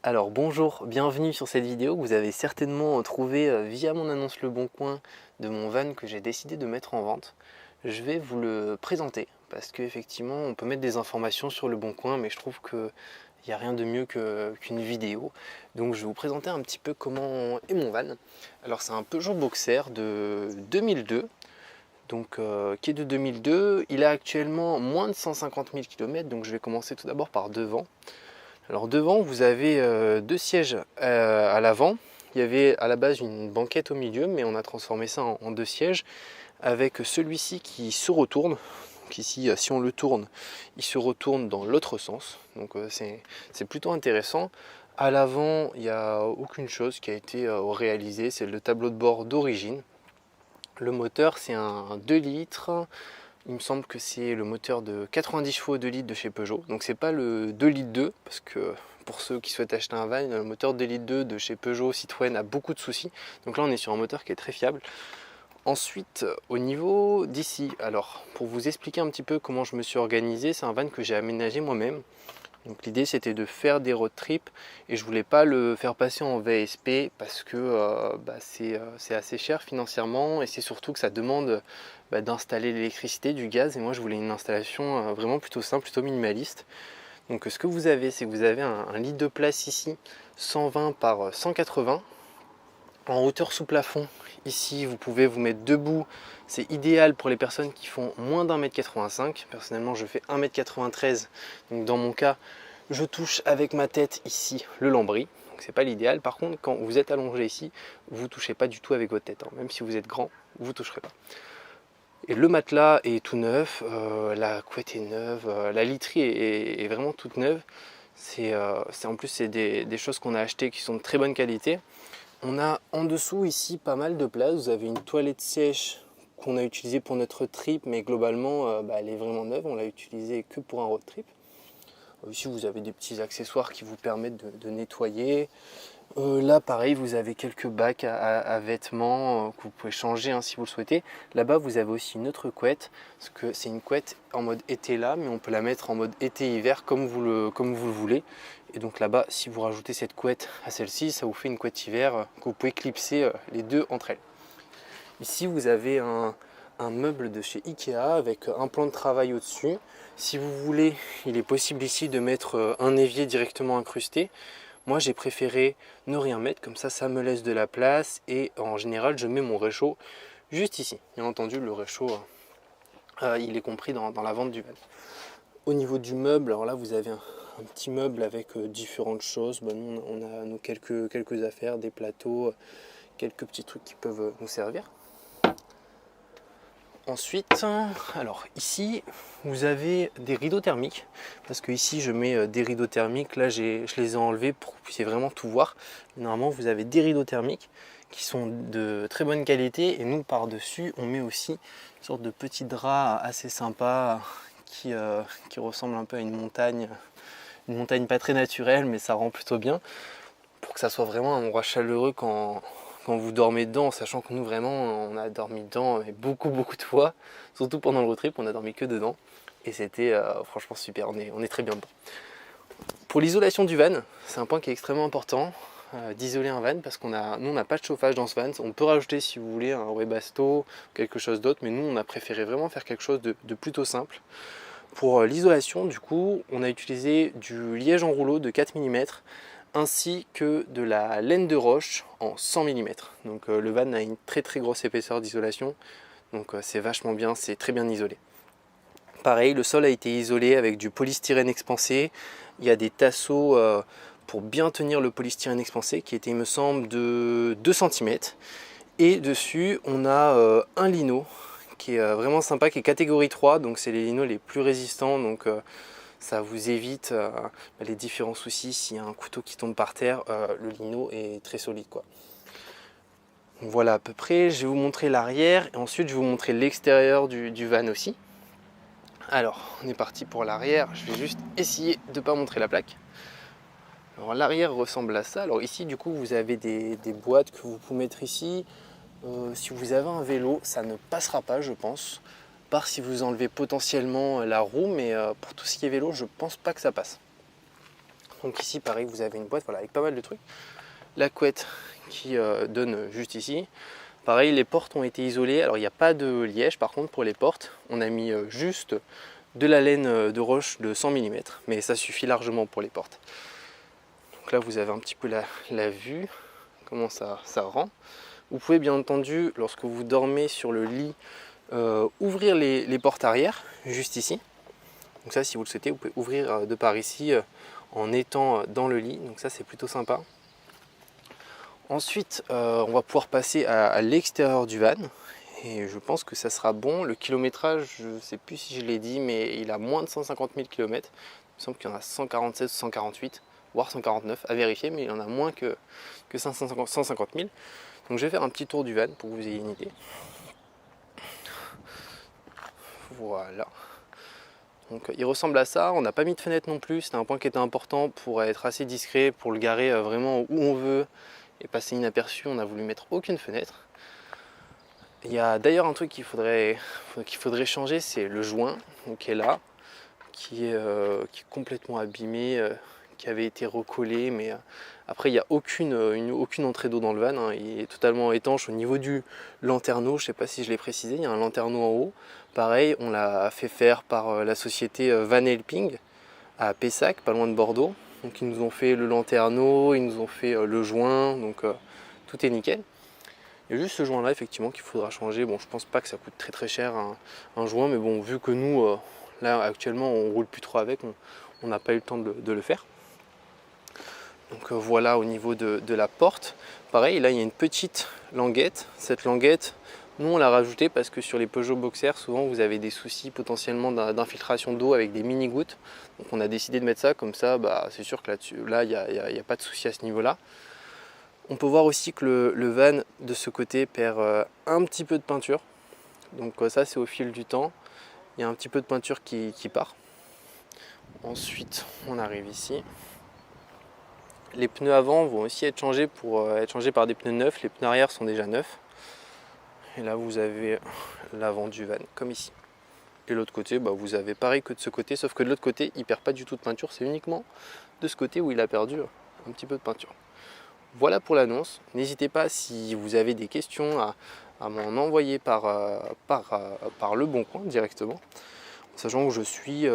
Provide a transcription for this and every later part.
Alors bonjour, bienvenue sur cette vidéo que vous avez certainement trouvée via mon annonce Le Bon Coin de mon van que j'ai décidé de mettre en vente. Je vais vous le présenter parce qu'effectivement on peut mettre des informations sur Le Bon Coin, mais je trouve qu'il n'y a rien de mieux qu'une vidéo. Donc je vais vous présenter un petit peu comment est mon van. Alors c'est un Peugeot Boxer de 2002. Qui est de 2002, il a actuellement moins de 150 000 km, donc je vais commencer tout d'abord par devant. Alors devant, vous avez deux sièges à l'avant. Il y avait à la base une banquette au milieu, mais on a transformé ça en deux sièges avec celui-ci qui se retourne. Donc ici, si on le tourne, il se retourne dans l'autre sens. Donc c'est plutôt intéressant. À l'avant, il n'y a aucune chose qui a été réalisée. C'est le tableau de bord d'origine. Le moteur, c'est un 2 litres. Il me semble que c'est le moteur de 90 chevaux 2 litres de chez Peugeot. Donc c'est pas le 2 litres 2, parce que pour ceux qui souhaitent acheter un van, le moteur 2 litres 2 de chez Peugeot Citroën a beaucoup de soucis. Donc là on est sur un moteur qui est très fiable. Ensuite, au niveau d'ici, alors pour vous expliquer un petit peu comment je me suis organisé, c'est un van que j'ai aménagé moi-même. Donc l'idée c'était de faire des road trips et je voulais pas le faire passer en VSP parce que c'est assez cher financièrement et c'est surtout que ça demande d'installer l'électricité, du gaz, et moi je voulais une installation vraiment plutôt simple, plutôt minimaliste. Donc ce que vous avez, c'est que vous avez un lit de place ici, 120 par 180 en hauteur sous plafond. Ici vous pouvez vous mettre debout, c'est idéal pour les personnes qui font moins d'1,85 m. Personnellement je fais 1,93 m, donc dans mon cas je touche avec ma tête ici le lambris, donc c'est pas l'idéal. Par contre quand vous êtes allongé ici, vous touchez pas du tout avec votre tête, hein. Même si vous êtes grand, vous toucherez pas. Et le matelas est tout neuf, la couette est neuve, la literie est vraiment toute neuve. En plus c'est des choses qu'on a achetées qui sont de très bonne qualité. On a en dessous ici pas mal de place. Vous avez une toilette sèche qu'on a utilisée pour notre trip, mais globalement elle est vraiment neuve. On l'a utilisée que pour un road trip. Ici vous avez des petits accessoires qui vous permettent de nettoyer. Là pareil, vous avez quelques bacs à vêtements que vous pouvez changer, hein, si vous le souhaitez. Là-bas vous avez aussi une autre couette, parce que c'est une couette en mode été là, mais on peut la mettre en mode été-hiver comme vous le voulez. Et donc là-bas, si vous rajoutez cette couette à celle-ci, ça vous fait une couette hiver que vous pouvez clipser les deux entre elles. Ici vous avez un meuble de chez Ikea avec un plan de travail au-dessus. Si vous voulez, il est possible ici de mettre un évier directement incrusté. Moi j'ai préféré ne rien mettre, comme ça me laisse de la place, et en général je mets mon réchaud juste ici. Bien entendu le réchaud il est compris dans la vente du van. Au niveau du meuble, alors là vous avez un petit meuble avec différentes choses. Nous on a quelques affaires, des plateaux, quelques petits trucs qui peuvent nous servir. Ensuite, alors ici vous avez des rideaux thermiques, parce que ici je mets des rideaux thermiques. Là je les ai enlevés pour que vous puissiez vraiment tout voir. Normalement vous avez des rideaux thermiques qui sont de très bonne qualité, et nous par dessus on met aussi une sorte de petit drap assez sympa qui ressemble un peu à une montagne pas très naturelle, mais ça rend plutôt bien pour que ça soit vraiment un endroit chaleureux quand vous dormez dedans, sachant que nous vraiment on a dormi dedans beaucoup de fois, surtout pendant le road trip, on a dormi que dedans et c'était franchement super, on est très bien dedans. Pour l'isolation du van, c'est un point qui est extrêmement important, d'isoler un van, parce nous on n'a pas de chauffage dans ce van. On peut rajouter si vous voulez un Webasto, quelque chose d'autre, mais nous on a préféré vraiment faire quelque chose de plutôt simple. Pour l'isolation, du coup, on a utilisé du liège en rouleau de 4 mm ainsi que de la laine de roche en 100 mm. Donc le van a une très grosse épaisseur d'isolation, donc c'est vachement bien, c'est très bien isolé. Pareil, le sol a été isolé avec du polystyrène expansé. Il y a des tasseaux pour bien tenir le polystyrène expansé qui était, il me semble, de 2 cm. Et dessus, on a un lino qui est vraiment sympa, qui est catégorie 3, donc c'est les linos les plus résistants, donc ça vous évite les différents soucis. S'il y a un couteau qui tombe par terre, le lino est très solide, quoi. Voilà à peu près, je vais vous montrer l'arrière et ensuite je vais vous montrer l'extérieur du van aussi. Alors on est parti pour l'arrière, je vais juste essayer de ne pas montrer la plaque. Alors l'arrière ressemble à ça. Alors ici du coup vous avez des boîtes que vous pouvez mettre ici. Si vous avez un vélo, ça ne passera pas, je pense. Part si vous enlevez potentiellement la roue, mais pour tout ce qui est vélo, je pense pas que ça passe. Donc ici pareil, vous avez une boîte voilà, avec pas mal de trucs. La couette qui donne juste ici. Pareil, les portes ont été isolées. Alors il n'y a pas de liège par contre pour les portes. On a mis juste de la laine de roche de 100 mm, mais ça suffit largement pour les portes. Donc là vous avez un petit peu la vue, comment ça rend. Vous pouvez bien entendu, lorsque vous dormez sur le lit, ouvrir les portes arrière, juste ici. Donc ça, si vous le souhaitez, vous pouvez ouvrir de par ici en étant dans le lit. Donc ça, c'est plutôt sympa. Ensuite, on va pouvoir passer à l'extérieur du van. Et je pense que ça sera bon. Le kilométrage, je ne sais plus si je l'ai dit, mais il a moins de 150 000 km. Il me semble qu'il y en a 147 ou 148, voire 149, à vérifier, mais il y en a moins que 150 000. Donc je vais faire un petit tour du van pour que vous ayez une idée. Voilà. Donc il ressemble à ça, on n'a pas mis de fenêtre non plus, c'était un point qui était important pour être assez discret, pour le garer vraiment où on veut et passer inaperçu, on a voulu mettre aucune fenêtre. Il y a d'ailleurs un truc qu'il faudrait changer, c'est le joint qui est là, qui est complètement abîmé, qui avait été recollé, mais après il n'y a aucune entrée d'eau dans le van, hein. Il est totalement étanche au niveau du lanterneau, je ne sais pas si je l'ai précisé, il y a un lanterneau en haut. Pareil, on l'a fait faire par la société Van Helping à Pessac, pas loin de Bordeaux. Donc ils nous ont fait le lanterneau, ils nous ont fait le joint, donc tout est nickel. Il y a juste ce joint là effectivement qu'il faudra changer. Bon, je pense pas que ça coûte très cher un joint, mais bon, vu que nous là actuellement on roule plus trop avec, on n'a pas eu le temps de le faire. Donc voilà au niveau de la porte. Pareil, là il y a une petite languette. Cette languette, nous on l'a rajoutée parce que sur les Peugeot Boxer, souvent vous avez des soucis potentiellement d'infiltration d'eau avec des mini gouttes. Donc on a décidé de mettre ça, comme ça bah, c'est sûr que là il n'y a pas de souci à ce niveau-là. On peut voir aussi que le van de ce côté perd un petit peu de peinture. Donc ça c'est au fil du temps. Il y a un petit peu de peinture qui part. Ensuite on arrive ici. Les pneus avant vont aussi être changés pour être changés par des pneus neufs. Les pneus arrière sont déjà neufs. Et là vous avez l'avant du van comme ici. Et l'autre côté, bah, vous avez pareil que de ce côté, sauf que de l'autre côté il perd pas du tout de peinture. C'est uniquement de ce côté où il a perdu un petit peu de peinture. Voilà pour l'annonce. N'hésitez pas si vous avez des questions à m'en envoyer par Le Bon Coin directement. Sachant que je suis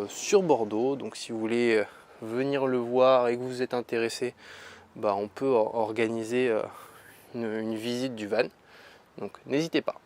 sur Bordeaux, donc si vous voulez venir le voir et que vous êtes intéressé, bah, on peut organiser une visite du van. Donc n'hésitez pas.